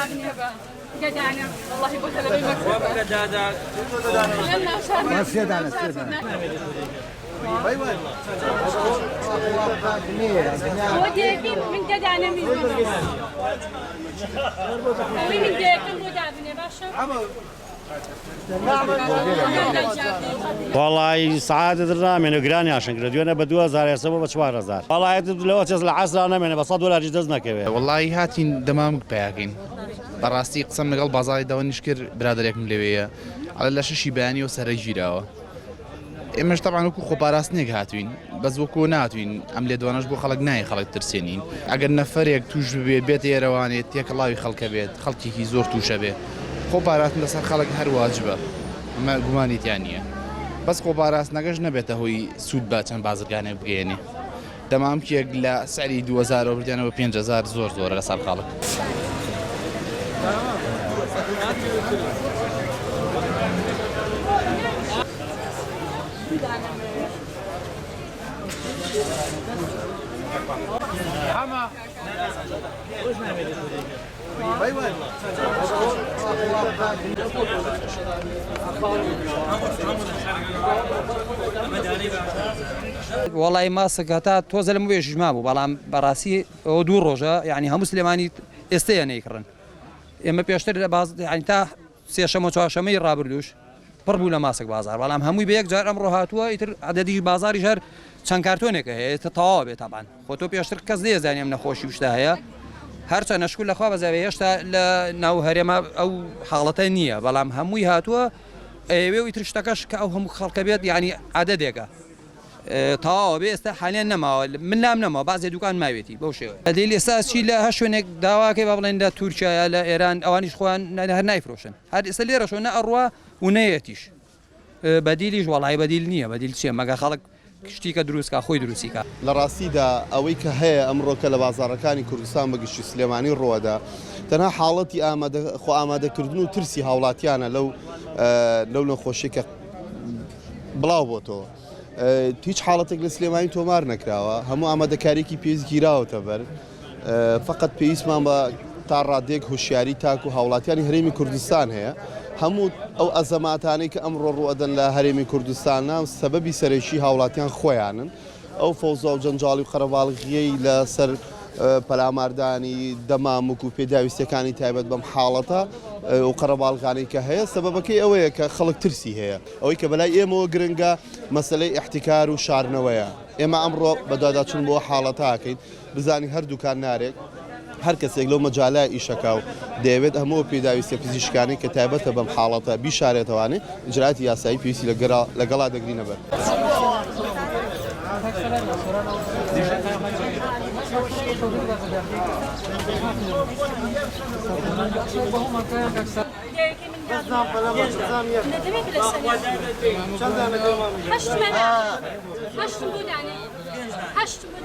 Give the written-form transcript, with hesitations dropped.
جابني هبه جدعنا والله بوتلا بمكتب وبجدادك لنا شهر سيدنا ايوه وديكي من جدعنا من ديكي مجابني باشا والله سعادة الرامي نقراني عشان كده ديونا بدو هزار يسبب بشوار هزار والله لو تجلس العصر أنا من بصد ولا جدزنا كذا والله هاتين دمام بياكين براستي قسم نقل بازاري داون نشكر برادر يكم لويا على لاششي باني وسر جيراوه إماش طبعا وكو خباراس نيك هاتوين بس وكو ناتوين عملي دوانش بو خلق ناي خلق ترسينين اگر نفريك توش بيت يرواني تيك الله يخلق بيت خلقي كي زور توش بيت خبارات لسر خلق هر واجبه ما گومانی تیانیه بس خباراس نگاش نبیته هوی سود بچن بازرگانه بگیانی تمام که لا سعری 2000 و بردیانه و 5000 زور لسر خلق والله ماسك هتا توزل مبيش جمابو بلام براسي ودور روجا يعني هم مسلماني استيانه يكرن اما بيشتري باز يعني تا سيشمو چاشمي رابردوش پربوله ماسك بازار بلام هموي بيك جار امرو هاتوا يتر عددي بازاري جار چند كارتونك هي تطاوب طبعا خطو بيشتري كز ليه زاني من خوشي وشتا هي هرچه نشكل لخوا بزاويهشتا لناو هرما او حالته نيه بلام هموي هاتوا ايوه يترشتكش كاو هم خلق بيت يعني عددك طاوب است حاليا نما من لام نما بعض دوكان ما بيتي بوشي دليل اساس شي لا هشونك داواكي بابلين دا تركيا لا ايران اوانيش خوان هر نايفروشن هاد اسليره شو اروى ونيتيش بديليش والله بديل نيه بديل شي ما خلق کشتی که دروست که خوی دروستی که لراستی دا اوی که هی امروز که لبازارکانی کردستان بگشتی سلیمانی رودا تنها حالتی آماده کردن و ترسی هاولاتیانه لو نخوشی که بلاو بوتو هیچ حالتی که سلیمانی تومار نکراوه همو آماده کاری کی پیز گیراو تبر فقط پیز ما با تارادیک هوشیاری تاکو هاولاتیانی هرمی کردستان هیا همو او ازماتانی که امر روادن لهرمی کردستان سببی سرشی هاولاتیان خویانن او فوزا و جنجالی و خرابالغی لسر پلاماردانی دمام و پیداویستکانی تایبت بم حالتا و خرابالغانی که هست سبب کی اوه که خلق ترسی هست اوه که بلای ایمو گرنگا مسئله احتکار و شارنویا اما امر بداداتشون بو حالتا کید بزانی هر دکان نارک هر کسی لو مجاله ایشکاو دیوید همو پیداویستی پزیشکانی که تایبت بم حالتا بیشاره توانی اجرات یاسایی پیسی لگلا دگری نبر هشت بود